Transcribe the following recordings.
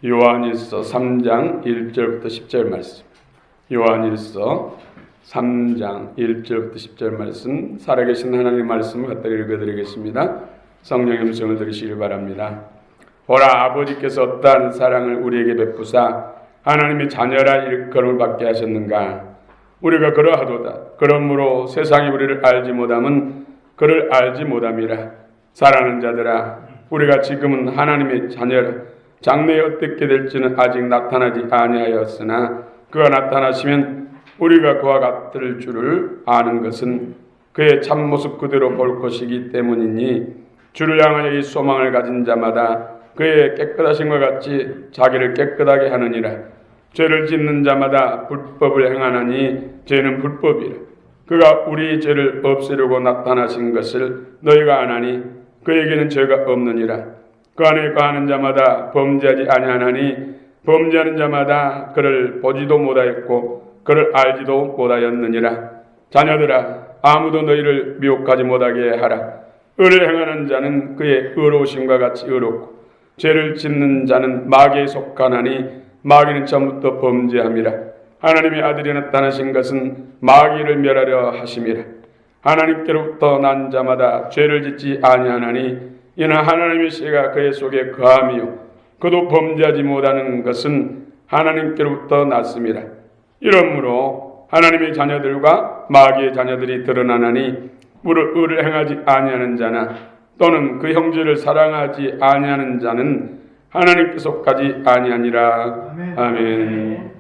요한일서 3장 1절부터 10절 말씀. 요한일서 3장 1절부터 10절 말씀, 살아계신 하나님의 말씀을 갖다 읽어드리겠습니다. 성령의 음성을 들으시길 바랍니다. 보라, 아버지께서 어떠한 사랑을 우리에게 베푸사 하나님의 자녀라 일컬음을 받게 하셨는가. 우리가 그러하도다. 그러므로 세상이 우리를 알지 못함은 그를 알지 못함이라. 사랑하는 자들아, 우리가 지금은 하나님의 자녀라. 장래에 어떻게 될지는 아직 나타나지 아니하였으나 그가 나타나시면 우리가 그와 같을 줄을 아는 것은 그의 참모습 그대로 볼 것이기 때문이니, 주를 향하여 이 소망을 가진 자마다 그의 깨끗하심과 같이 자기를 깨끗하게 하느니라. 죄를 짓는 자마다 불법을 행하나니 죄는 불법이라. 그가 우리 죄를 없애려고 나타나신 것을 너희가 아나니 그에게는 죄가 없느니라. 그 안에 거하는 자마다 범죄하지 아니하나니 범죄하는 자마다 그를 보지도 못하였고 그를 알지도 못하였느니라. 자녀들아, 아무도 너희를 미혹하지 못하게 하라. 의를 행하는 자는 그의 의로우심과 같이 의롭고 죄를 짓는 자는 마귀에 속하나니 마귀는 처음부터 범죄함이라. 하나님의 아들이 나타나신 것은 마귀를 멸하려 하심이라. 하나님께로부터 난 자마다 죄를 짓지 아니하나니 이는 하나님의 씨가 그의 속에 거함이요 그도 범죄하지 못하는 것은 하나님께로부터 났음이라. 이러므로 하나님의 자녀들과 마귀의 자녀들이 드러나나니 의를 행하지 아니하는 자나 또는 그 형제를 사랑하지 아니하는 자는 하나님께 속하지 아니하니라. 아멘.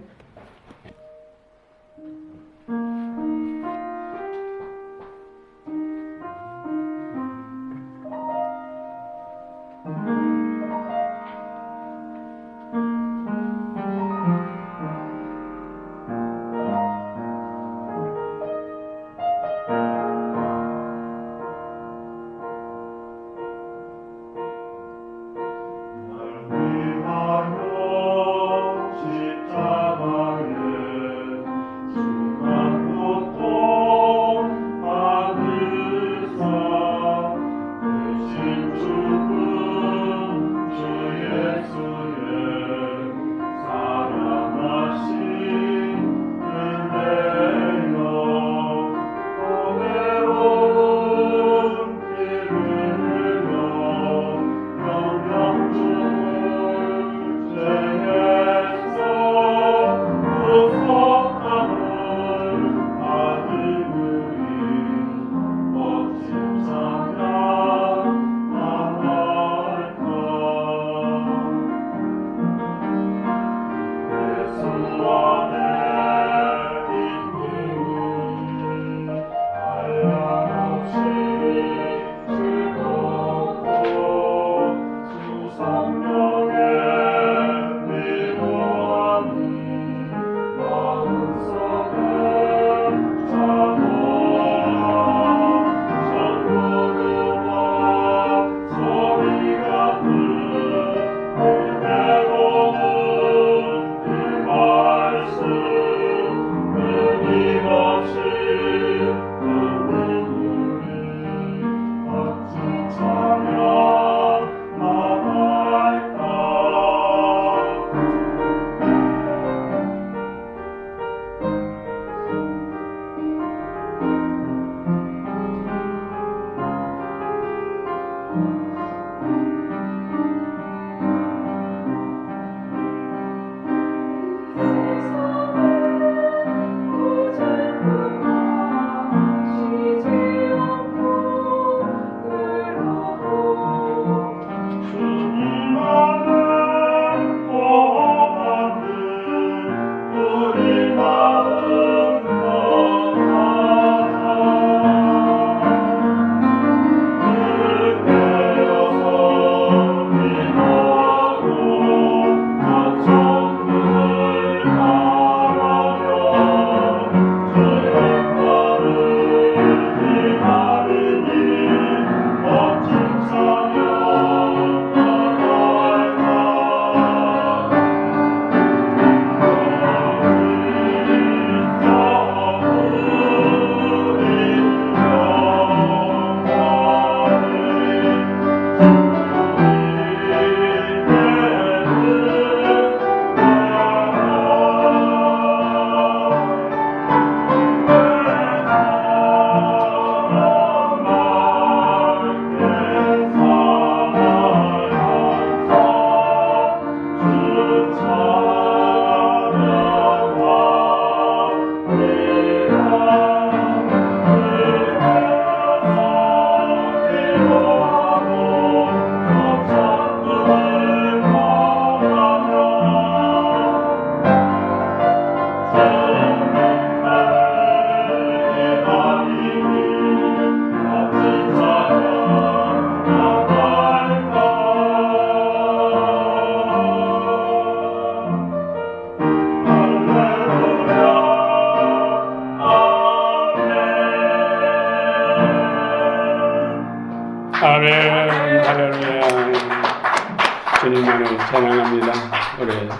감사합니다.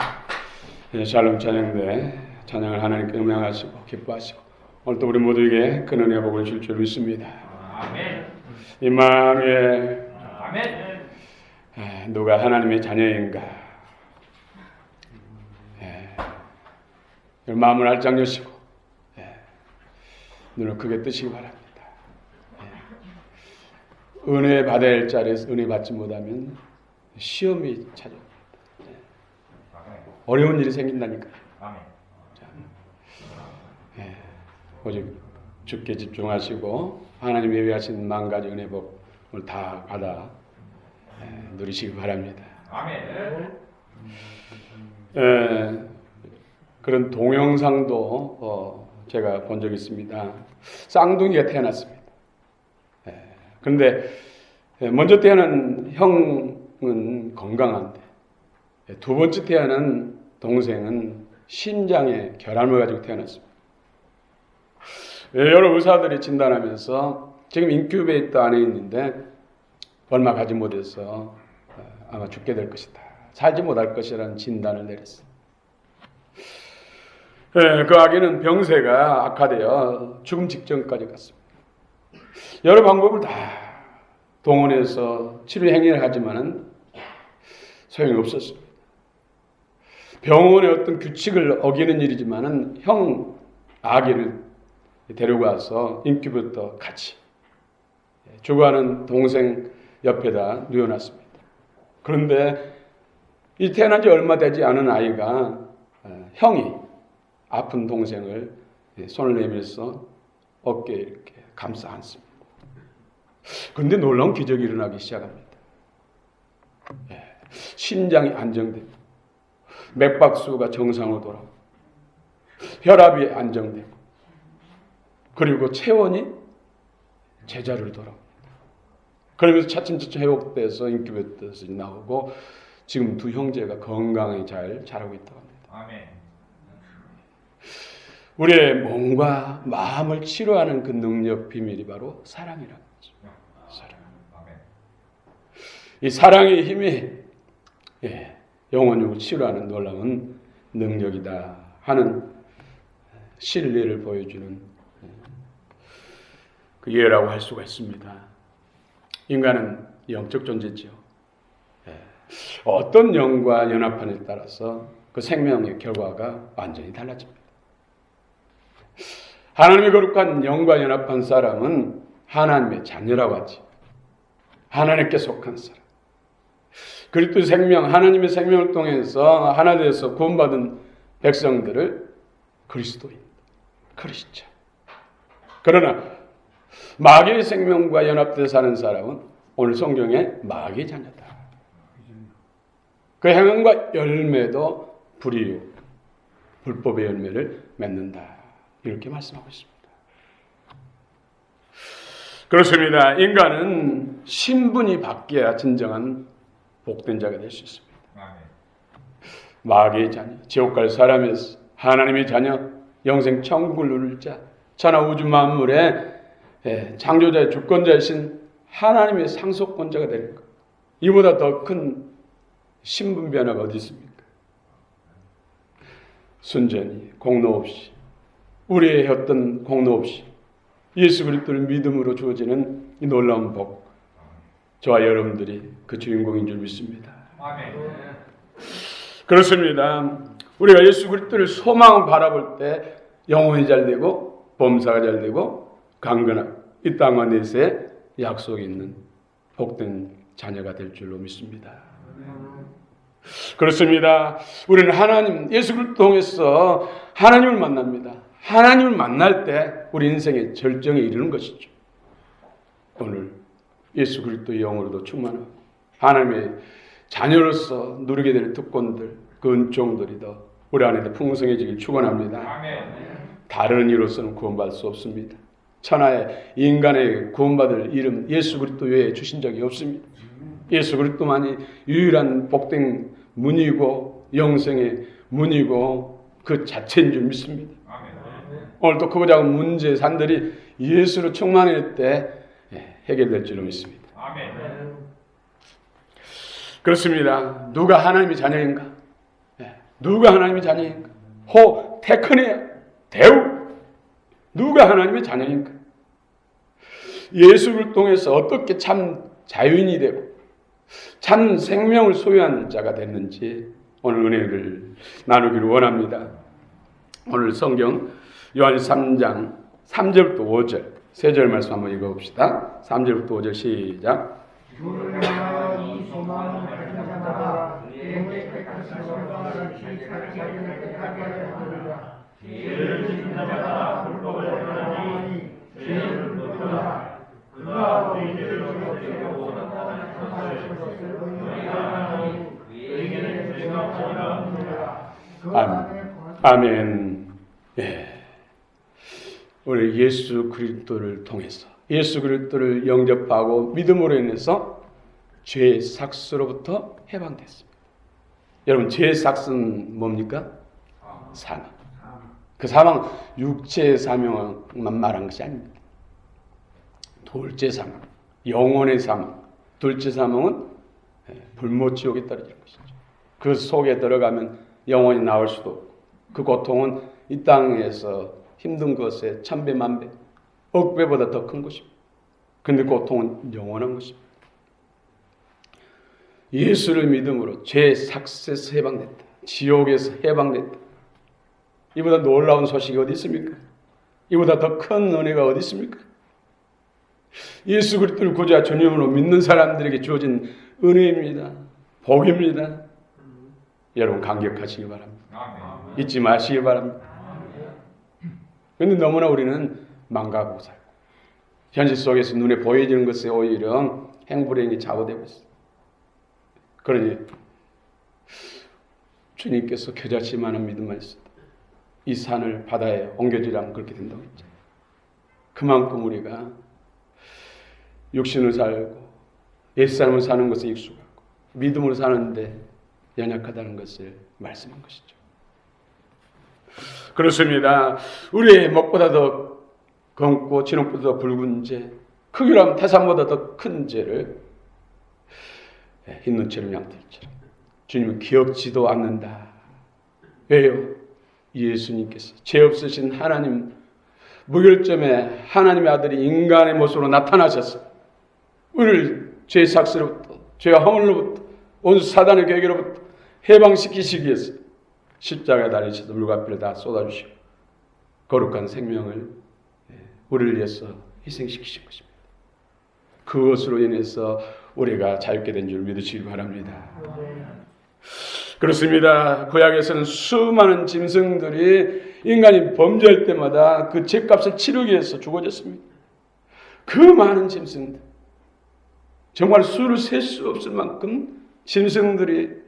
우리 샬롬 찬양대 찬양을 하나님께 음양하시고 기뻐하시고 오늘도 우리 모두에게 큰 은혜의 복을 줄 줄 믿습니다. 아멘. 임마누엘. 아멘. 누가 하나님의 자녀인가? 마음을 알짝 여시고 눈을 크게 뜨시기 바랍니다. 은혜 받아야 할 자리에서 은혜 받지 못하면 시험이 찾아옵니다. 어려운 일이 생긴다니까요. 오직 주께 집중하시고 하나님 예비하신 만 가지 은혜 복을 다 받아 누리시기 바랍니다. 아멘. 그런 동영상도 제가 본 적이 있습니다. 쌍둥이가 태어났습니다. 그런데 먼저 태어난 형은 건강한데 두 번째 태어난 동생은 심장에 결함을 가지고 태어났습니다. 여러 의사들이 진단하면서 지금 인큐베이터 안에 있는데 얼마 가지 못해서 아마 죽게 될 것이다. 살지 못할 것이라는 진단을 내렸어요. 그 아기는 병세가 악화되어 죽음 직전까지 갔습니다. 여러 방법을 다 동원해서 치료 행위를 하지만은 소용이 없었습니다. 병원의 어떤 규칙을 어기는 일이지만은 아기를 데리고 와서 인큐베이터 같이 죽어가는 동생 옆에다 누워놨습니다. 그런데 이 태어난 지 얼마 되지 않은 아이가 형이 아픈 동생을 손을 내밀어서 어깨에 이렇게 감싸 안습니다. 그런데 놀라운 기적이 일어나기 시작합니다. 심장이 안정되고 맥박수가 정상으로 돌아오고 혈압이 안정되고 그리고 체온이 제자리로 돌아옵니다. 그러면서 차츰차츰 회복돼서 인큐베이터에서 나오고 지금 두 형제가 건강히 잘 자라고 있다고 합니다. 아멘. 우리의 몸과 마음을 치료하는 그 능력 비밀이 바로 사랑이라는 거죠. 사랑. 이 사랑의 힘이 영혼을 치료하는 놀라운 능력이다 하는 진리를 보여주는 그 예라고 할 수가 있습니다. 인간은 영적 존재지요. 어떤 영과 연합하느냐에 따라서 그 생명의 결과가 완전히 달라집니다. 하나님의 거룩한 영과 연합한 사람은 하나님의 자녀라고 하지. 하나님께 속한 사람. 그리스도의 생명, 하나님의 생명을 통해서 하나 되어서 구원받은 백성들을 그리스도인, 크리스찬. 그러나 마귀의 생명과 연합되어 사는 사람은 오늘 성경에 마귀의 자녀다. 그 행함과 열매도 불의요, 불법의 열매를 맺는다. 이렇게 말씀하고 있습니다. 그렇습니다. 인간은 신분이 바뀌어야 진정한 복된 자가 될 수 있습니다. 마귀의 자녀, 지옥 갈 사람이었어. 하나님의 자녀, 영생 천국을 누릴 자, 천하 우주 만물의 창조자의 주권자이신 하나님의 상속권자가 되는 것. 이보다 더 큰 신분 변화가 어디 있습니까? 순전히 공로 없이 우리의 어떤 공로 없이 예수 그리스도를 믿음으로 주어지는 이 놀라운 복, 저와 여러분들이 그 주인공인 줄 믿습니다. 아멘. 그렇습니다. 우리가 예수 그리스도를 소망을 바라볼 때 영혼이 잘 되고 범사가 잘 되고 강건한 이 땅과 내세에 약속이 있는 복된 자녀가 될 줄로 믿습니다. 그렇습니다. 우리는 하나님, 예수 그리스도 통해서 하나님을 만납니다. 하나님을 만날 때 우리 인생의 절정에 이르는 것이죠. 오늘 예수 그리스도의 영으로도 충만하고 하나님의 자녀로서 누리게 될 특권들, 그 은총들이 더 우리 안에 풍성해지길 축원합니다. 아멘. 다른 이로서는 구원받을 수 없습니다. 천하의 인간의 구원받을 이름 예수 그리스도 외에 주신 적이 없습니다. 예수 그리스도만이 유일한 복된 문이고 영생의 문이고 그 자체인 줄 믿습니다. 오늘도 크고 작은 문제 산들이 예수로 충만할 때 해결될 줄로 믿습니다. 아멘. 그렇습니다. 누가 하나님의 자녀인가? 누가 하나님의 자녀인가? 테크니아, 대우. 누가 하나님의 자녀인가? 예수를 통해서 어떻게 참 자유인이 되고 참 생명을 소유한 자가 됐는지 오늘 은혜를 나누기를 원합니다. 오늘 성경 요한 3장 3절부터 5절 세 절 말씀 한번 읽어봅시다. 3절부터 5절 시작. 아멘. 예. 우리 예수 그리스도를 통해서 예수 그리스도를 영접하고 믿음으로 인해서 죄의 삭스로부터 해방됐습니다. 여러분, 죄의 삭스는 뭡니까? 사망. 그 사망, 육체의 사망만 말한 것이 아닙니다. 둘째 사망, 영혼의 사망. 둘째 사망은 불모지옥에 떨어지는 것이죠. 그 속에 들어가면 영원히 나올 수도 없고, 그 고통은 이 땅에서 힘든 것에 천배 만배, 억배보다 더 큰 것입니다. 그런데 고통은 영원한 것입니다. 예수를 믿음으로 죄의 삭스에서 해방됐다. 지옥에서 해방됐다. 이보다 놀라운 소식이 어디 있습니까? 이보다 더 큰 은혜가 어디 있습니까? 예수 그리스도를 구주와 주님으로 믿는 사람들에게 주어진 은혜입니다. 복입니다. 여러분, 감격하시기 바랍니다. 잊지 마시기 바랍니다. 그런데 너무나 우리는 망각하고 살고 현실 속에서 눈에 보여지는 것에 오히려 행불행이 좌우되고 있습니다. 그러니 주님께서 겨자씨만한 믿음만 있어도 이 산을 바다에 옮겨주라면 그렇게 된다고 했죠. 그만큼 우리가 육신을 살고 옛사람을 사는 것에 익숙하고 믿음으로 사는데 연약하다는 것을 말씀한 것이죠. 그렇습니다. 우리의 목보다 더 검고 진흙보다 더 붉은 죄, 크기로 하면 태산보다 더 큰 죄를 흰 눈처럼 양털처럼 주님은 기억지도 않는다. 왜요? 예수님께서 죄 없으신 하나님, 무결점에 하나님의 아들이 인간의 모습으로 나타나셔서 우리를 죄의 삭스로부터, 죄와 허물로부터, 온 사단의 계계로부터 해방시키시기 위해서 십자가에 달리셔서 물과 피를 다 쏟아주시고 거룩한 생명을 우리를 위해서 희생시키신 것입니다. 그것으로 인해서 우리가 자유케 된 줄 믿으시기 바랍니다. 그렇습니다. 구약에서는 수많은 짐승들이 인간이 범죄할 때마다 그 죄값을 치르기 위해서 죽어졌습니다. 그 많은 짐승들, 정말 수를 셀 수 없을 만큼 짐승들이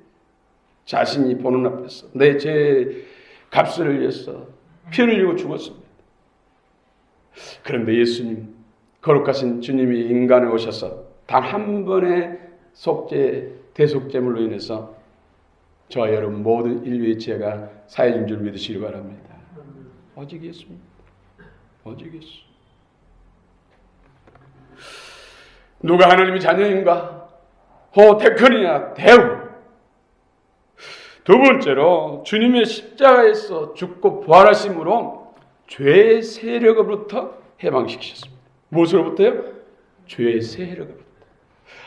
자신이 보는 앞에서 내 죄 값을 위해서 피를 흘리고 죽었습니다. 그런데 예수님, 거룩하신 주님이 인간에 오셔서 단 한 번의 속죄, 대속죄물로 인해서 저와 여러분 모든 인류의 죄가 사해진 줄 믿으시기 바랍니다. 오직 예수입니다. 오직 예수. 누가 하나님의 자녀인가? 테크니아, 대우. 두 번째로 주님의 십자가에서 죽고 부활하심으로 죄의 세력으로부터 해방시키셨습니다. 무엇으로부터요? 죄의 세력으로부터.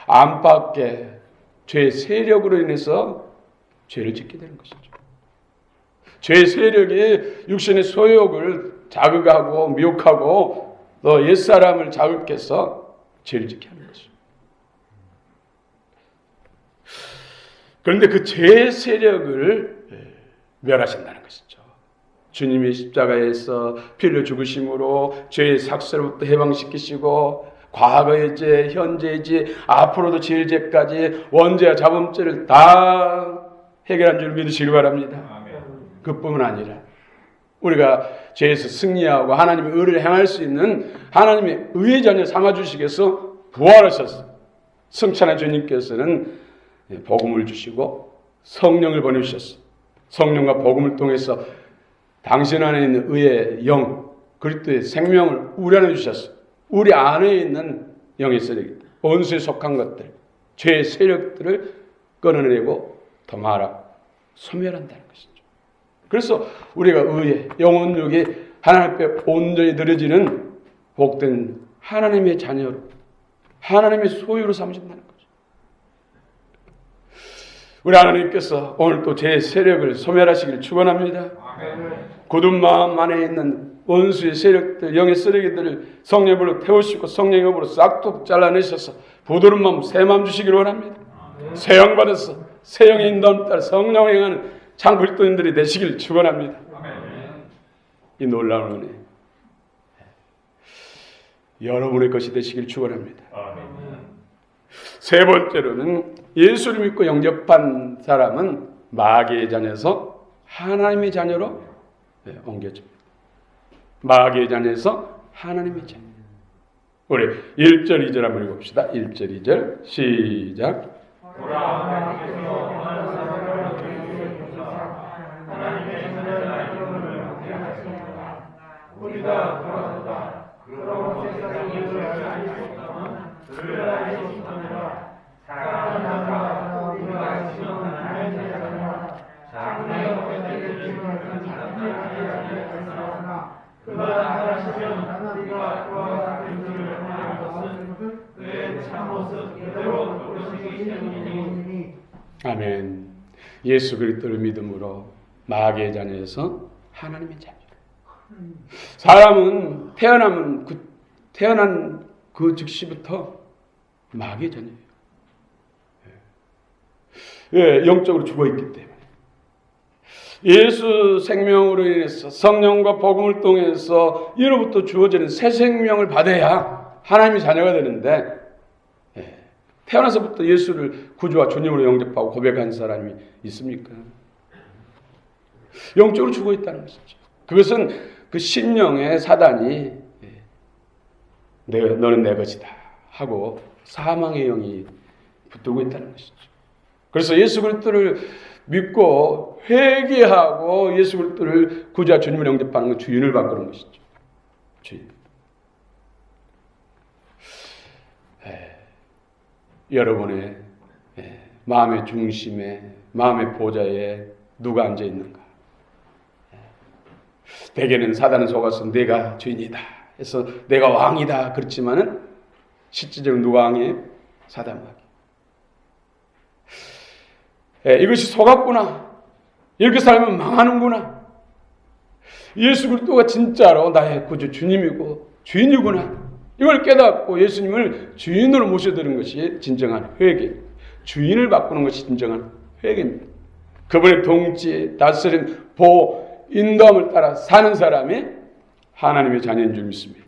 안팎의 죄의 세력으로 인해서 죄를 짓게 되는 것이죠. 죄의 세력이 육신의 소욕을 자극하고 미혹하고 또 옛사람을 자극해서 죄를 짓게 하는 것이죠. 그런데 그 죄의 세력을 멸하신다는 것이죠. 주님이 십자가에서 피 흘려 죽으심으로 죄의 삭스로부터 해방시키시고 과거의 죄, 현재의 죄, 앞으로도 지을 죄까지 원죄와 자범죄를 다 해결한 줄 믿으시기 바랍니다. 그뿐만 아니라 우리가 죄에서 승리하고 하나님의 의를 행할 수 있는 하나님의 의의 자녀 삼아주시기 위해서 부활하셔서 승천한 주님께서는 복음을 주시고 성령을 보내주셨어. 성령과 복음을 통해서 당신 안에 있는 의의 영, 그리스도의 생명을 우리 안에 주셨어. 우리 안에 있는 영의 세력, 원수에 속한 것들, 죄의 세력들을 끊어내고 더 말하고 소멸한다는 것이죠. 그래서 우리가 의에 영혼육이 하나님 앞에 온전히 드려지는 복된 하나님의 자녀로 하나님의 소유로 삼으신다는 거죠. 우리 하나님께서 오늘 또 제 세력을 소멸하시기를 축원합니다. 굳은 마음 안에 있는 원수의 세력들, 영의 쓰레기들을 성령의 불로 태우시고 성령의 법으로 싹둑 잘라내셔서 부드러운 마음, 새 마음 주시기를 원합니다. 새 영 받아서 새 영의 인도함 따라 성령을 행하는 참 그리스도인들이 되시기를 축원합니다. 이 놀라운 은혜 여러분의 것이 되시길 축원합니다. 세 번째로는 예수를 믿고 영접한 사람은 마귀의 자녀에서 하나님의 자녀로 옮겨집니다. 마귀의 자녀에서 하나님의 자녀. 우리 1절 2절 한번 읽어봅시다. 1절 2절 시작. 우리가 돌아섰다. 그러므로 세상이 우리를 알수 없다면 그를 알수 없다면 사랑하는 자가 우리가 지금 하나님의 자녀라. 장래의 어떤 질문을 하나님의 그가 하시면 우리가 그와 같은 일을 하는 것은 그의 참모습 그대로 모르시기 때문이니. 아멘. 예수 그리스도를 믿음으로 마귀의 자녀에서 하나님의 자녀. 사람은 태어난 그 즉시부터 마귀의 자녀예요. 예, 영적으로 죽어있기 때문에. 예수 생명으로 인해서 성령과 복음을 통해서 이로부터 주어지는 새 생명을 받아야 하나님의 자녀가 되는데 태어나서부터 예수를 구주와 주님으로 영접하고 고백한 사람이 있습니까? 영적으로 죽어있다는 것이죠. 그것은 그 심령의 사단이 너는 내 것이다 하고 사망의 영이 붙들고 있다는 것이죠. 그래서 예수 그리스도를 믿고 회개하고 예수 그리스도를 구주와 주님을 영접하는 건 주인을 바꾸는 것이죠. 주인. 여러분의 마음의 중심에 마음의 보좌에 누가 앉아 있는가? 대개는 사단은 속아서 내가 주인이다 해서 내가 왕이다 그렇지만은 실질적으로 누가 왕이에요? 사단 왕이. 이것이 속았구나. 이렇게 살면 망하는구나. 예수 그리스도가 진짜로 나의 구주 주님이고 주인이구나. 이걸 깨닫고 예수님을 주인으로 모셔드는 것이 진정한 회개. 주인을 바꾸는 것이 진정한 회개입니다. 그분의 통치, 다스림, 보호, 인도함을 따라 사는 사람이 하나님의 자녀인 줄 믿습니다.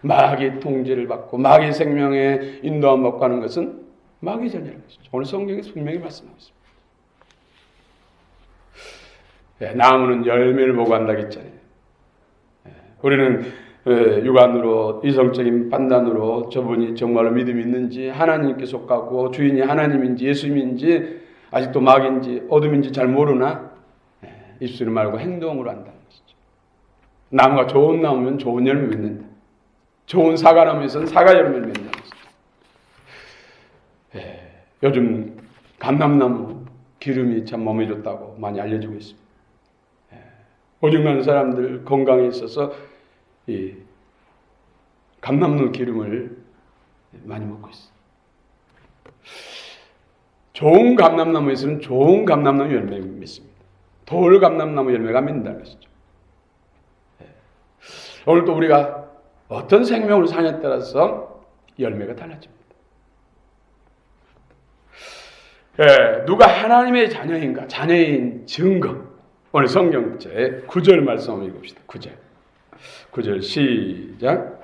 마귀의 통제를 받고 마귀의 생명의 인도함 받고 하는 것은 마귀의 자녀라는 것이죠. 오늘 성경에서 분명히 말씀하고 있습니다. 나무는 열매를 보고 한다고 했잖아요. 우리는 육안으로 이성적인 판단으로 저분이 정말로 믿음이 있는지 하나님께 속하고 주인이 하나님인지 예수님인지 아직도 마귀인지 어둠인지 잘 모르나 입술을 말고 행동으로 한다는 것이죠. 나무가 좋은 나무면 좋은 열매 맺는다. 좋은 사과나무에서는 사과 열매를 맺는다는 것이죠. 요즘 감람나무 기름이 참 몸에 좋다고 많이 알려지고 있습니다. 오직 많은 사람들 건강에 있어서 이 감람나무 기름을 많이 먹고 있어요. 좋은 감람나무에서는 좋은 감람나무 열매를 맺습니다. 돌 감람나무 열매가 맺는다는 것이죠. 오늘도 우리가 어떤 생명을 사냐에 따라서 열매가 달라집니다. 누가 하나님의 자녀인가? 자녀인 증거. 오늘 성경제 9절 말씀 한번 읽읍시다. 9절 시작.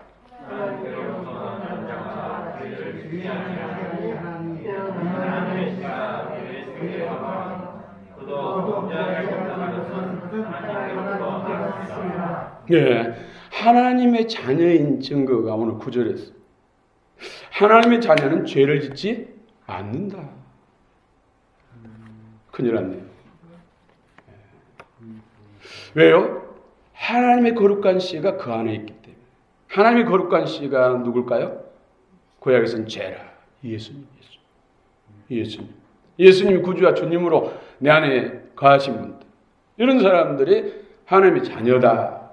하나님의 자녀인 증거가 오늘 9절에서 하나님의 자녀는 죄를 짓지 않는다. 큰일 났네요. 왜요? 하나님의 거룩한 씨가 그 안에 있기 때문에. 하나님의 거룩한 씨가 누굴까요? 구약에서는 죄라. 예수님. 예수님이 구주와 주님으로 내 안에 거하신 분들, 이런 사람들이 하나님의 자녀다.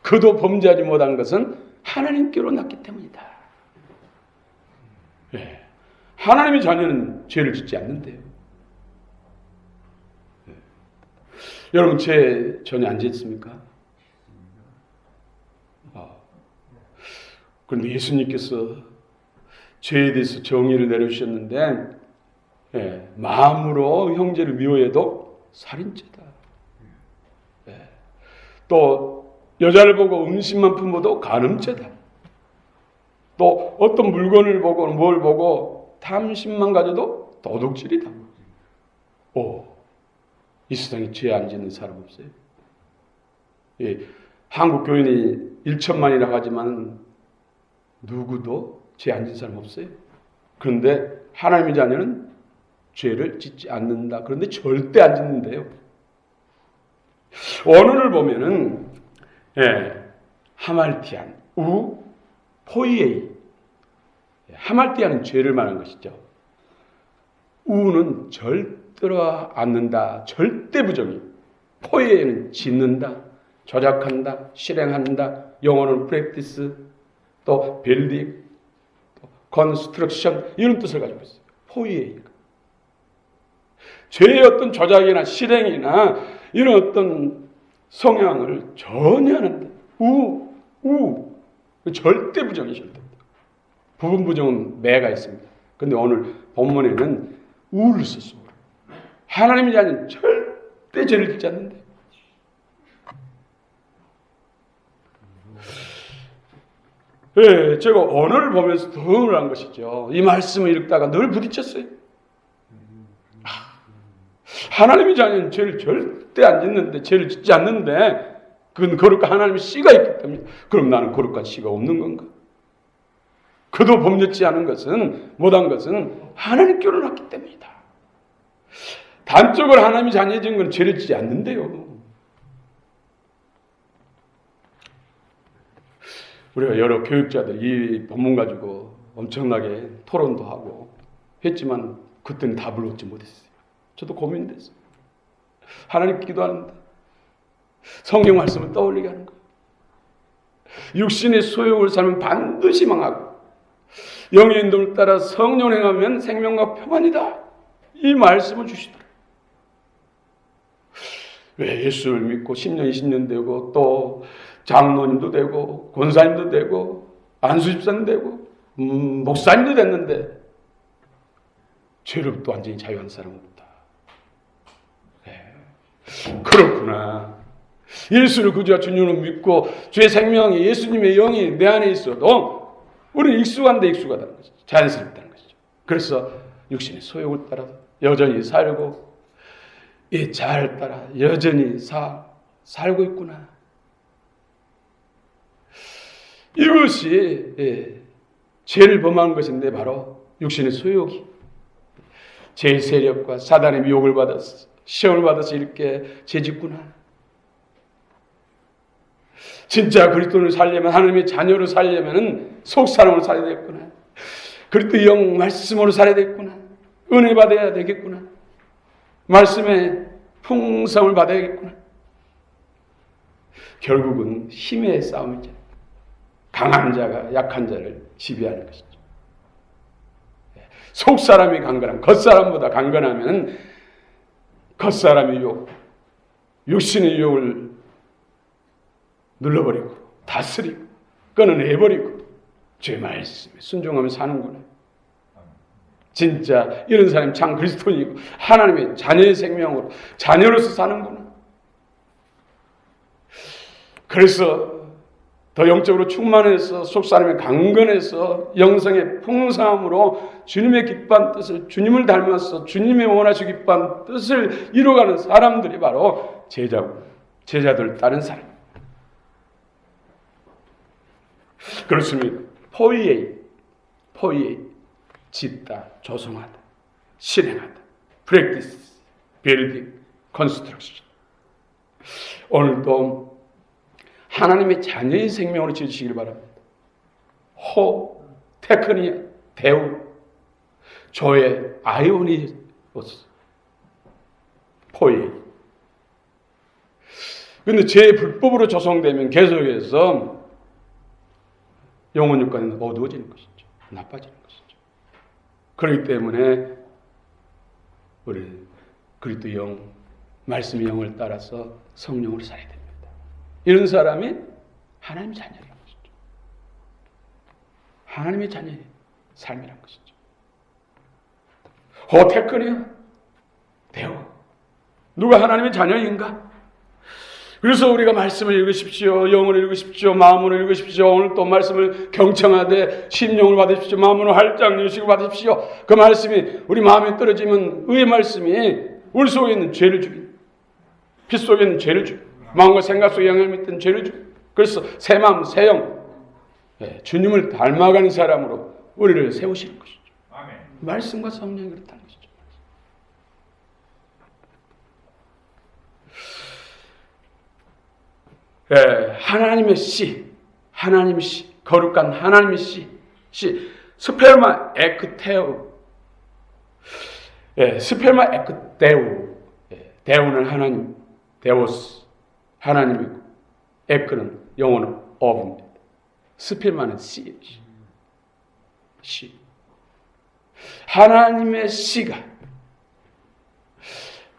그도 범죄하지 못한 것은 하나님께로 났기 때문이다. 네. 하나님의 자녀는 죄를 짓지 않는데요. 네. 여러분 죄 전혀 안 짓습니까? 그런데 예수님께서 죄에 대해서 정의를 내려주셨는데, 예, 마음으로 형제를 미워해도 살인죄다. 예, 또 여자를 보고 음식만 품어도 간음죄다. 또 어떤 물건을 보고 뭘 보고 탐심만 가져도 도둑질이다. 이 세상에 죄 안 짓는 사람 없어요. 예, 한국 교인이 1천만이라고 하지만 누구도 죄 안 짓는 사람 없어요. 그런데 하나님의 자녀는 죄를 짓지 않는다. 그런데 절대 안 짓는데요. 원어를 보면은 하말티안, 포이에이. 하말티안은 죄를 말하는 것이죠. 우는 절대로 않는다. 절대 부정이. 포이에이는 짓는다, 조작한다, 실행한다. 영어는 프랙티스, 또 빌딩, 또 컨스트럭션, 이런 뜻을 가지고 있어요. 포이에이. 죄의 어떤 조작이나 실행이나 이런 어떤 성향을 전혀 하는데 절대 부정이 절대. 부분 부정은 매가 있습니다. 그런데 오늘 본문에는 우를 썼습니다. 하나님의 자녀는 절대 죄를 짓지 않는데. 예, 제가 언어를 보면서 더 흥분한 것이죠. 이 말씀을 읽다가 늘 부딪혔어요. 하나님의 자녀는 죄를 절대 안 짓는데, 죄를 짓지 않는데, 그건 거룩한 하나님의 씨가 있기 때문에, 그럼 나는 거룩한 씨가 없는 건가? 그도 범죄치 않은 것은, 못한 것은 하나님께로 났기 때문이다. 단적으로 하나님이 자녀진 건 죄를 짓지 않는데요. 우리가 여러 교육자들이 이 본문 가지고 엄청나게 토론도 하고 했지만 그때는 답을 얻지 못했어요. 저도 고민됐어요. 하나님 기도하는데 성경 말씀을 떠올리게 하는 거예요. 육신의 소욕을 살면 반드시 망하고 영의 인도를 따라 성령 행하면 생명과 평안이다. 이 말씀을 주시더라고요. 왜 예수를 믿고 10년, 20년 되고 또 장로님도 되고 권사님도 되고 안수집사님 되고 목사님도 됐는데 죄로부터 완전히 자유한 사람은 없다. 네. 그렇구나. 예수를 구주와 주님으로 믿고 주의 생명이 예수님의 영이 내 안에 있어도 우리는 익숙한데 익숙하다는 것이죠. 자연스럽다는 것이죠. 그래서 육신의 소욕을 따라 여전히 살고 이 자아를 따라 여전히 살고 있구나. 이것이 죄를 범한 것인데 바로 육신의 소욕이 죄의 세력과 사단의 미혹을 받아서 시험을 받아서 이렇게 죄짓구나. 진짜 그리스도를 살려면 하나님의 자녀로 살려면 속사람으로 살아야 되겠구나. 그리스도 영 말씀으로 살아야 되겠구나. 은혜 받아야 되겠구나. 말씀의 풍성을 받아야겠구나. 결국은 힘의 싸움이죠. 강한 자가 약한 자를 지배하는 것이죠. 속사람이 강건함, 겉사람보다 강건하면 겉사람의 유혹, 육신의 유혹을 눌러버리고 다스리고 끊어내버리고 주의 말씀에 순종하며 사는구나. 진짜 이런 사람이 참 그리스도인이고 하나님의 자녀의 생명으로 자녀로서 사는구나. 그래서 더 영적으로 충만해서 속사람이 강건해서 영성의 풍성함으로 주님의 기뻐한 뜻을, 주님을 닮아서 주님의 원하시고 기뻐한 뜻을 이루어가는 사람들이 바로 제자들 따른 사람. 그렇습니다. 포이에이 짓다, 조성하다, 실행하다, 프랙티스, 빌딩, 컨스트럭션. 오늘도 하나님의 자녀의 생명으로 지으시길 바랍니다. 테크니아, 대우. 저의 아이오니오스 포이. 근데 죄 불법으로 조성되면 계속해서 영혼 육관은 어두워지는 것이죠. 나빠지는 것이죠. 그렇기 때문에 우리 그리스도 영, 말씀의 영을 따라서 성령으로 살아야 됩니다. 이런 사람이 하나님의 자녀라는 것이죠. 하나님의 자녀의 삶이란 것이죠. 호테크니요? 대우. 누가 하나님의 자녀인가? 그래서 우리가 말씀을 읽으십시오. 영을 읽으십시오. 마음으로 읽으십시오. 오늘 또 말씀을 경청하되 심령을 받으십시오. 마음으로 활짝 여시고 받으십시오. 그 말씀이 우리 마음에 떨어지면 의의 말씀이 우리 속에 있는 죄를 죽인, 피 속에 있는 죄를 죽인, 마음과 생각 속에 영향을 미치는 죄를 죽인. 그래서 새 마음, 새 영, 주님을 닮아가는 사람으로 우리를 세우시는 것이죠. 아멘. 말씀과 성령이 그렇다는 것이죠. 하나님의 씨, 하나님의 씨, 거룩한 하나님의 씨, 스펠마 에크테우, 스펠마 에크테우, 데우는 하나님, 데오스, 하나님이고, 에크는 영어는 어부입니다. 스펠마는 씨, 하나님의 씨가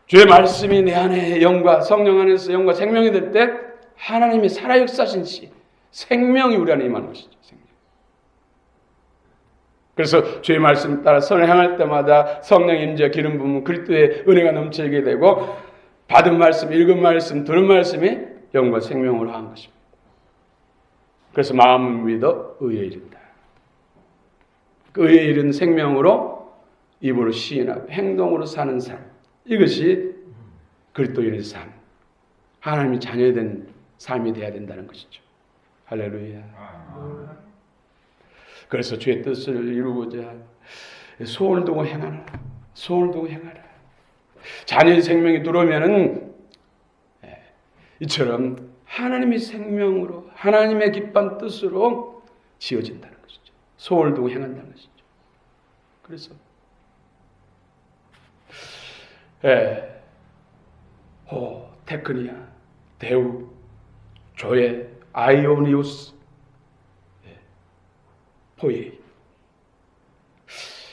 주의 말씀이 내 안에 영과 성령 안에서 영과 생명이 될 때 하나님의 살아 역사하신 씨, 생명이 우리 안에 임하는 것이죠. 생명. 그래서 주의 말씀 따라 선을 향할 때마다 성령 임재 기름 부으면 그리스도의 은혜가 넘치게 되고 받은 말씀, 읽은 말씀, 들은 말씀이 영과 생명으로 한 것입니다. 그래서 마음은 믿어 의에 이른다. 그 의에 이른 생명으로 입으로 시인하고 행동으로 사는 삶. 이것이 그리스도인의 삶. 하나님이 자녀된 삶이 되어야 된다는 것이죠. 할렐루야. 그래서 주의 뜻을 이루고자 소원을 두고 행하라. 소원을 두고 행하라. 자녀의 생명이 들어오면은 이처럼 하나님의 생명으로 하나님의 기쁜 뜻으로 지어진다는 것이죠. 소원을 두고 행한다는 것이죠. 그래서 테크니아, 대우, 조에, 아이오니오스, 포에.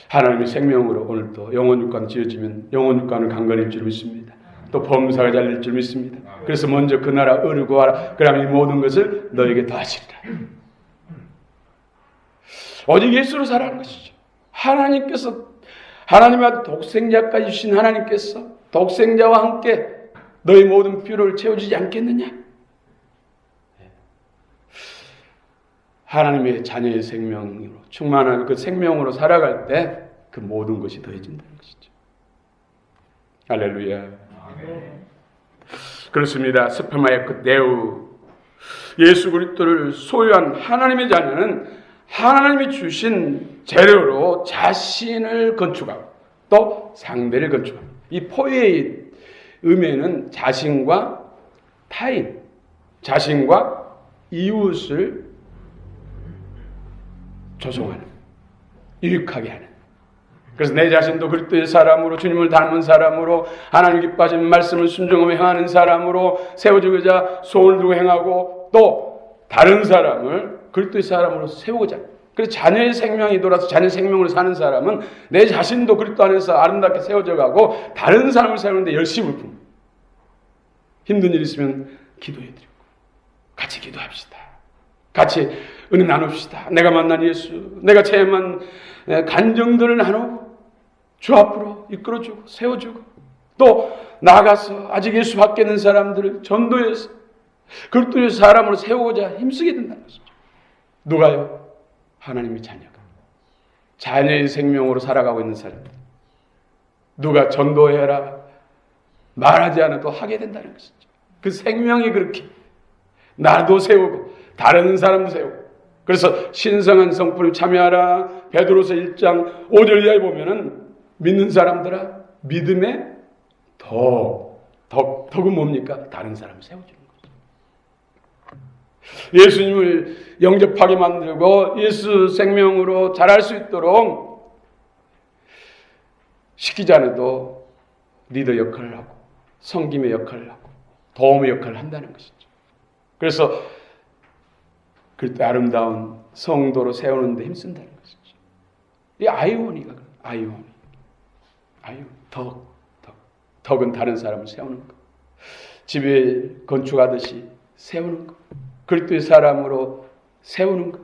하나님의 생명으로 오늘도 영혼 육관 지어지면 영혼 육관은 강건해질 줄 믿습니다. 또 범사가 잘릴 줄 믿습니다. 그래서 먼저 그 나라 의를 구하라. 그러면 이 모든 것을 너에게 더하시리라. 오직 예수로 살아가는 것이죠. 하나님께서 하나님의 아들 독생자까지 주신 하나님께서 독생자와 함께 너희 모든 필요를 채워주지 않겠느냐? 하나님의 자녀의 생명으로 충만한 그 생명으로 살아갈 때 그 모든 것이 더해진다는 것이죠. 할렐루야. 그렇습니다. 스페마의 네우 예수 그리스도를 소유한 하나님의 자녀는 하나님이 주신 재료로 자신을 건축하고 또 상대를 건축하고 이 포의 의미는 자신과 타인, 자신과 이웃을 조성하는, 유익하게 하는. 그래서 내 자신도 그리스도의 사람으로 주님을 닮은 사람으로 하나님 기뻐하시는 말씀을 순종하며 행하는 사람으로 세워주고자 소원을 두고 행하고 또 다른 사람을 그리스도의 사람으로 세우고자. 그래서 자녀의 생명이 돌아서 자녀의 생명으로 사는 사람은 내 자신도 그리스도 안에서 아름답게 세워져 가고 다른 사람을 세우는데 열심을 풉니다. 힘든 일 있으면 기도해드리고 같이 기도합시다. 같이 은혜 나눕시다. 내가 만난 예수, 내가 체험한 간정들을 나누고 주 앞으로 이끌어주고 세워주고 또 나아가서 아직 예수 밖에 있는 사람들을 전도해서 그리스도의 사람으로 세우고자 힘쓰게 된다는 것이죠. 누가요? 하나님의 자녀가 자녀의 생명으로 살아가고 있는 사람들. 누가 전도해라 말하지 않아도 하게 된다는 것이죠. 그 생명이 그렇게 나도 세우고 다른 사람도 세우고. 그래서 신성한 성품을 참여하라. 베드로서 1장 5절 이하에 보면은 믿는 사람들아 믿음에 덕은 뭡니까? 다른 사람을 세워주는 거죠. 예수님을 영접하게 만들고 예수 생명으로 자랄 수 있도록 시키지 않아도 리더 역할을 하고 섬김의 역할을 하고 도움의 역할을 한다는 것이죠. 그래서 그때 아름다운 성도로 세우는 데 힘쓴다는 것이죠. 이 아이오니가 아이오니. 덕은 다른 사람을 세우는 것. 집에 건축하듯이 세우는 것. 그리스도의 사람으로 세우는 것.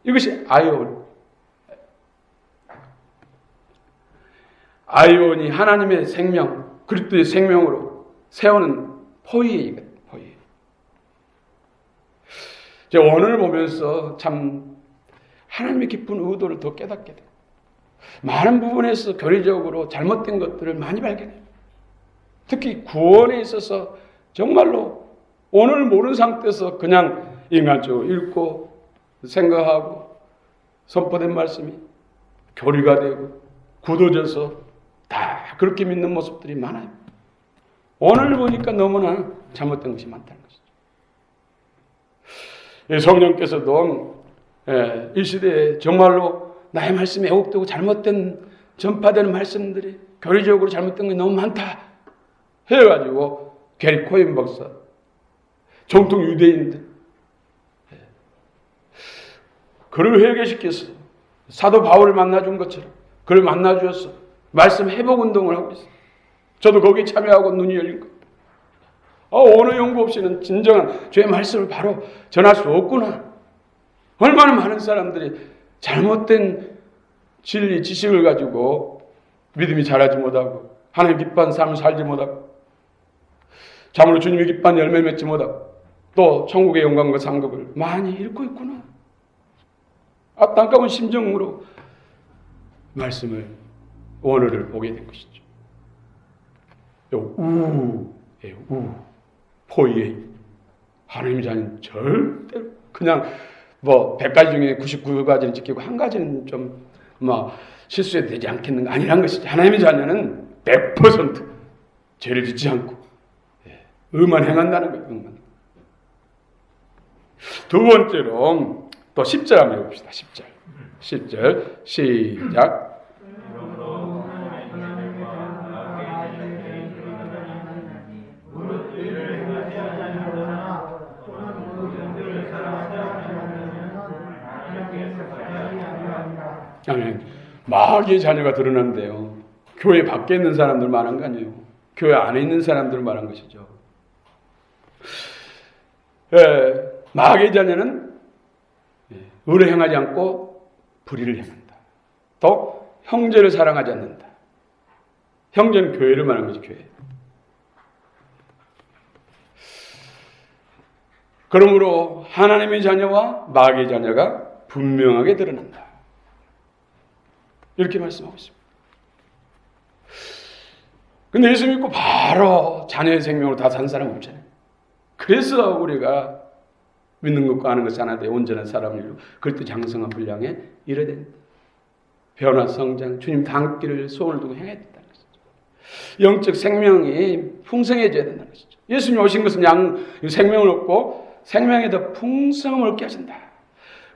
이것이 아이오니. 아이오니 하나님의 생명, 그리스도의 생명으로 세우는 포이예요. 포이. 제가 오늘 보면서 참 하나님의 깊은 의도를 더 깨닫게 돼요. 많은 부분에서 교리적으로 잘못된 것들을 많이 발견해요. 특히 구원에 있어서 정말로 오늘 모르는 상태에서 그냥 인간적으로 읽고 생각하고 선포된 말씀이 교리가 되고 굳어져서 다 그렇게 믿는 모습들이 많아요. 오늘 보니까 너무나 잘못된 것이 많다는 것이죠. 성령께서도 이 시대에 정말로 나의 말씀이 왜곡되고 잘못된 전파되는 말씀들이 교리적으로 잘못된 것이 너무 많다 해가지고 게리 코엔 박사, 정통 유대인들 그를 회개시켜서 사도 바울을 만나준 것처럼 그를 만나주어서 말씀 회복 운동을 하고 있어요. 저도 거기에 참여하고 눈이 열린 거예요. 언어 연구 없이는 진정한 주의 말씀을 바로 전할 수 없구나. 얼마나 많은 사람들이 잘못된 진리, 지식을 가지고 믿음이 자라지 못하고 하나님 기뻐하는 삶을 살지 못하고 참으로 주님이 기뻐하는 열매를 맺지 못하고 또 천국의 영광과 상급을 많이 잃고 있구나. 안타까운 심정으로 말씀을 원어를 보게 된 것이죠. 포이에 하나님의 자는 절대로 그냥 100가지 중에 99가지는 지키고 한 가지는 좀 실수해도 되지 않겠는가 아니란 것이죠. 하나님의 자녀는 100% 죄를 짓지 않고 의만 행한다는 거예요. 의만. 두 번째로 또 10절 한번 해봅시다. 10절 시작. 아멘. 마귀의 자녀가 드러난대요. 교회 밖에 있는 사람들 말한 거 아니에요. 교회 안에 있는 사람들 말한 것이죠. 마귀의 자녀는 의를 행하지 않고 불의를 행한다. 또 형제를 사랑하지 않는다. 형제는 교회를 말하는 거죠. 교회. 그러므로 하나님의 자녀와 마귀의 자녀가 분명하게 드러난다. 이렇게 말씀하고 있습니다. 근데 예수 믿고 바로 자녀의 생명으로 다 산 사람 없잖아요. 그래서 우리가 믿는 것과 아는 것이 하나 되 온전한 사람을 그럴 때 장성한 분량에 이르야 된다. 변화 성장 주님 닮기를 소원을 두고 행해야 된다는 것이죠. 영적 생명이 풍성해져야 된다는 것이죠. 예수님 오신 것은 생명을 얻고 생명에 더 풍성함을 얻게 하신다.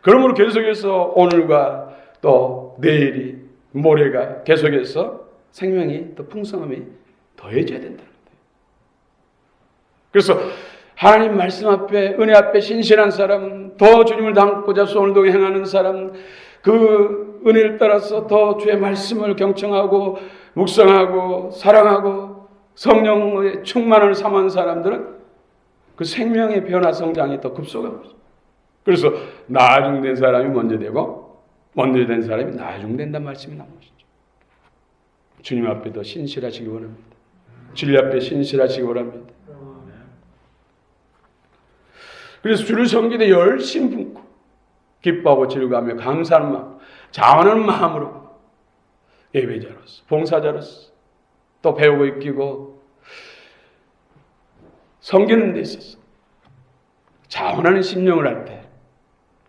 그러므로 계속해서 오늘과 또 내일이 모레가 계속해서 생명이 더 풍성함이 더해져야 된다는 거예요. 그래서 하나님 말씀 앞에 은혜 앞에 신실한 사람, 더 주님을 닮고자 소원을 두고 행하는 사람, 그 은혜를 따라서 더 주의 말씀을 경청하고 묵상하고 사랑하고 성령의 충만을 삼은 사람들은 그 생명의 변화 성장이 더 급속합니다. 그래서 나중된 사람이 먼저 되고 먼저 된 사람이 나중된다는 말씀이 나온 것이죠. 주님 앞에 더 신실하시기 원합니다. 진리 앞에 신실하시기 원합니다. 그래서 주를 섬기되 열심히 품고 기뻐하고 즐거워하며 감사하는 마음, 자원하는 마음으로 예배자로서 봉사자로서 또 배우고 익히고 섬기는 데 있어서 자원하는 심령을 할 때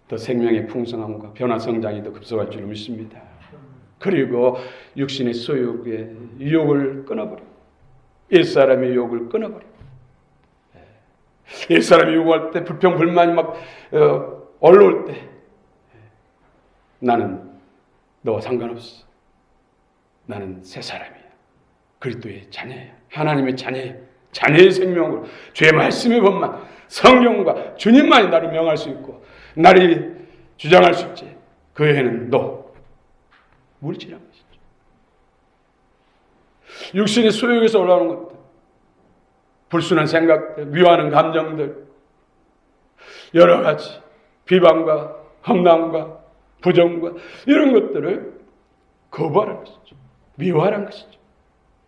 더 생명의 풍성함과 변화 성장이 더 급속할 줄 믿습니다. 그리고 육신의 소욕의 유혹을 끊어버리고 옛사람의 유혹을 끊어버리고 옛사람이 요구할 때 불평 불만이 막 올라올 때 나는 너와 상관없어. 나는 새 사람이야. 그리스도의 자녀야. 하나님의 자녀야. 자녀의 생명으로 주의 말씀의 법만, 성경과 주님만이 나를 명할 수 있고 나를 주장할 수 있지. 그 외에는 너 무리지란 것이죠. 육신의 소욕에서 올라오는 것들, 불순한 생각들, 미워하는 감정들, 여러 가지 비방과 험담과 부정과 이런 것들을 거부하라는 것이죠. 미워하라는 것이죠.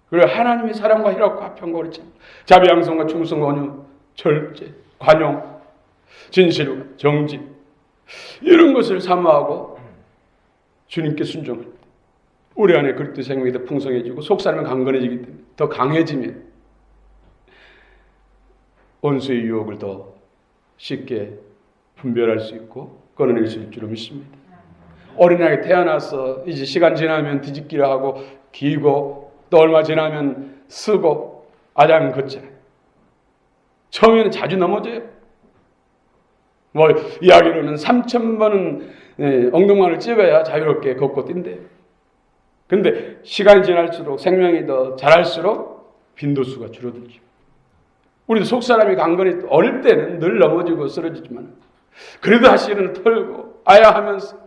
그리고 하나님의 사랑과 희락과 화평과 그렇잖아요. 자비, 양성과 충성, 온유, 절제, 관용, 진실과 정직, 이런 것을 사모하고 주님께 순종할 때 우리 안에 그리스도 생명이 더 풍성해지고 속사람이 강건해지기 때문에 더 강해지면 원수의 유혹을 더 쉽게 분별할 수 있고 끊어낼 수 있을 줄로 믿습니다. 어린아이 태어나서 이제 시간 지나면 뒤집기를 하고 기고 또 얼마 지나면 쓰고 아장 걷잖아요. 처음에는 자주 넘어져요. 뭐 이야기로는 3,000번은 엉덩방을 찍어야 자유롭게 걷고 뛴대요. 근데 시간이 지날수록 생명이 더 자랄수록 빈도수가 줄어들죠. 우리도 속사람이 강건히 어릴 때는 늘 넘어지고 쓰러지지만 그래도 다시는 털고 아야하면서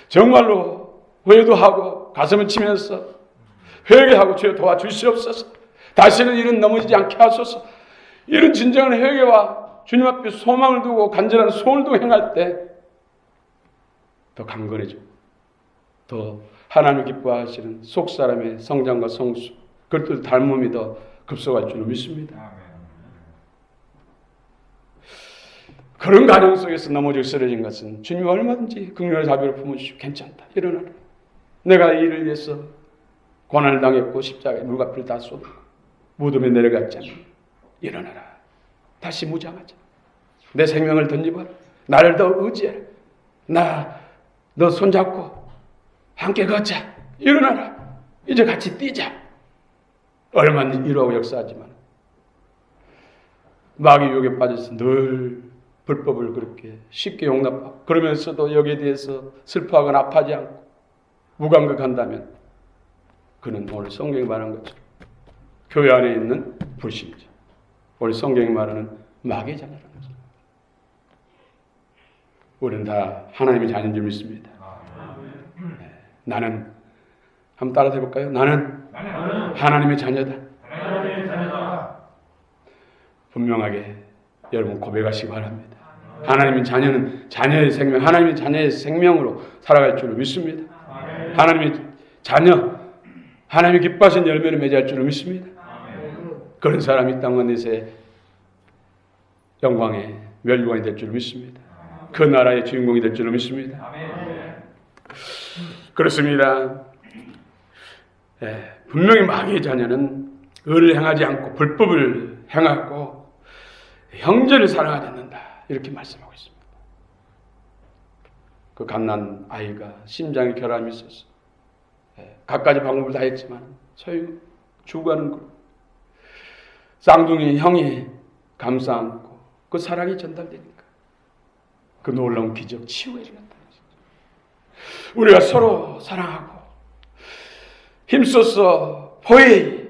정말로 회도 하고 가슴을 치면서 회개하고 주여 도와주시옵소서. 다시는 이런 넘어지지 않게 하소서. 이런 진정한 회개와 주님 앞에 소망을 두고 간절한 소원을 두고 행할 때 더 강건해지고 더 하나님을 기뻐하시는 속사람의 성장과 성수, 그것들 닮음이 더 급속할 줄로 믿습니다. 그런 가정 속에서 넘어지고 쓰러진 것은 주님이 얼마든지 긍휼의 자비로 품어주시고 괜찮다. 일어나라. 내가 이 일을 위해서 고난을 당했고 십자가에 물과 피를 다 쏟고 무덤에 내려갔잖아. 일어나라. 다시 무장하자. 내 생명을 던져봐라. 나를 더 의지해라. 너 손잡고 함께 걷자. 일어나라. 이제 같이 뛰자. 얼마든지 이루고 역사하지만 마귀 유혹에 빠져서 늘 불법을 그렇게 쉽게 용납하고 그러면서도 여기에 대해서 슬퍼하거나 아파하지 않고 무감각한다면 그는 오늘 성경이 말하는 것처럼 교회 안에 있는 불신자, 오늘 성경이 말하는 마귀의 자녀라는 것입니다. 우리는 다 하나님의 자녀인 줄 믿습니다. 나는 한번 따라 해볼까요? 나는 하나님의 자녀다. 분명하게 여러분 고백하시기 바랍니다. 하나님의 자녀는 자녀의 생명, 하나님의 자녀의 생명으로 살아갈 줄을 믿습니다. 하나님의 자녀, 하나님이 기뻐하신 열매를 맺을 줄을 믿습니다. 그런 사람이 땅 가운데서 영광의 멸류관이 될 줄을 믿습니다. 그 나라의 주인공이 될 줄을 믿습니다. 그렇습니다. 분명히 마귀의 자녀는 의를 행하지 않고 불법을 행하고 형제를 사랑하지 않는다. 이렇게 말씀하고 있습니다. 그 갓난 아이가 심장에 결함이 있어서 갖가지 방법을 다 했지만 소용 죽어가는 거. 쌍둥이 형이 감싸 안고 그 사랑이 전달되니까 그 놀라운 기적 치유가 일어났다는 것이죠. 우리가 서로 사랑하고 힘써서 포에이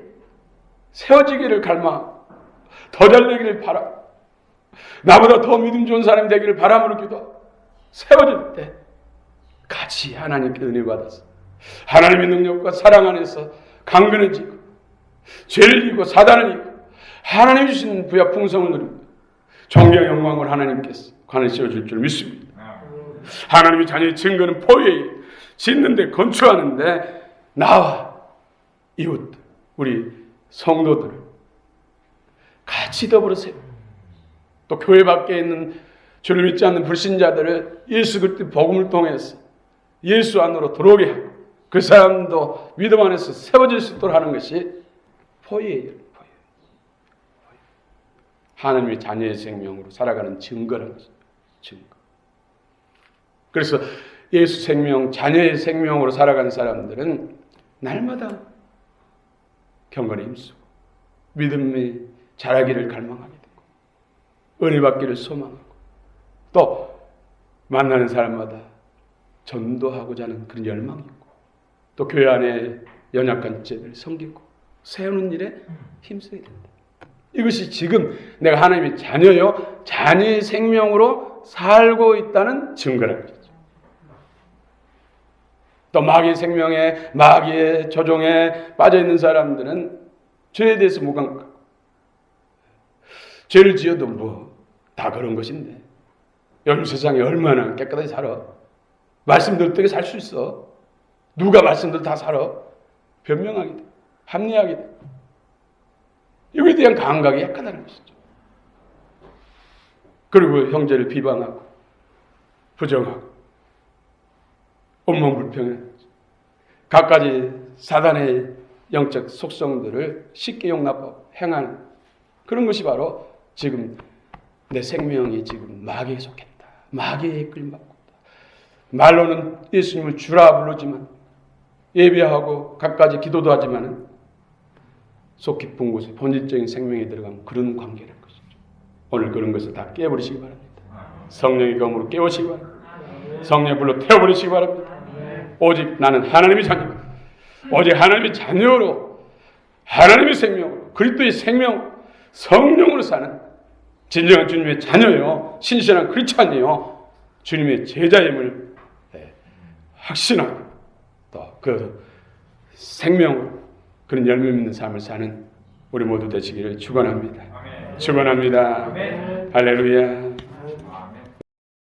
세워지기를 갈망하고 더 잘되기를 바라, 나보다 더 믿음 좋은 사람이 되기를 바람으로 기도하고 세워질 때 같이 하나님께 은혜 받아서 하나님의 능력과 사랑 안에서 강건해지고 죄를 이기고 사단을 이기고 하나님이 주신 부와 풍성을 누리고 존경 영광을 하나님께서 관을 씌워줄 줄 믿습니다. 하나님의 자녀의 증거는 포에이 짓는데 건축하는데 나와 이웃 우리 성도들을 같이 더불어 세우고 또 교회 밖에 있는 주를 믿지 않는 불신자들을 예수 그리스도의 복음을 통해서 예수 안으로 들어오게 하고 그 사람도 믿음 안에서 세워질 수 있도록 하는 것이 포예예요. 하나님의 자녀의 생명으로 살아가는 증거라는 것입니다. 증거. 그래서 예수 생명, 자녀의 생명으로 살아가는 사람들은 날마다 경건에 힘쓰고 믿음이 자라기를 갈망하게 되고 은혜 받기를 소망하고 또 만나는 사람마다 전도하고자 하는 그런 열망이 있고 또 교회 안에 연약한 자들을 섬기고 세우는 일에 힘써야 된다. 이것이 지금 내가 하나님의 자녀요, 자녀의 생명으로 살고 있다는 증거라는 거죠. 또 마귀의 생명에, 마귀의 조종에 빠져있는 사람들은 죄에 대해서 무감각. 죄를 지어도 뭐 다 그런 것인데 요즘 세상에 얼마나 깨끗하게 살아. 말씀대로 어떻게 살 수 있어? 누가 말씀대로 다 살아? 변명하게 돼. 합리하게 돼. 이거에 대한 감각이 약하다는 것이죠. 그리고 형제를 비방하고 부정하고 온몸불평해 갖가지 사단의 영적 속성들을 쉽게 용납하고 행하는 그런 것이 바로 지금 내 생명이 지금 마귀에 속했다. 마귀의 이끌림받고 있다. 말로는 예수님을 주라 부르지만 예배하고 갖가지 기도도 하지만 속 깊은 곳에 본질적인 생명에 들어가면 그런 관계라는 것이죠. 오늘 그런 것을 다 깨버리시기 바랍니다. 성령의 검으로 깨우시기 바랍니다. 성령의 불로 태워버리시기 바랍니다. 오직 나는 하나님의 자녀, 오직 하나님의 자녀로 하나님의 생명으로 그리스도의 생명 성령으로 사는 진정한 주님의 자녀요, 신실한 크리스찬이요, 주님의 제자임을 확신하고 또 그 생명으로 그런 열매 있는 삶을 사는 우리 모두 되시기를 축원합니다. 축원합니다. 할렐루야.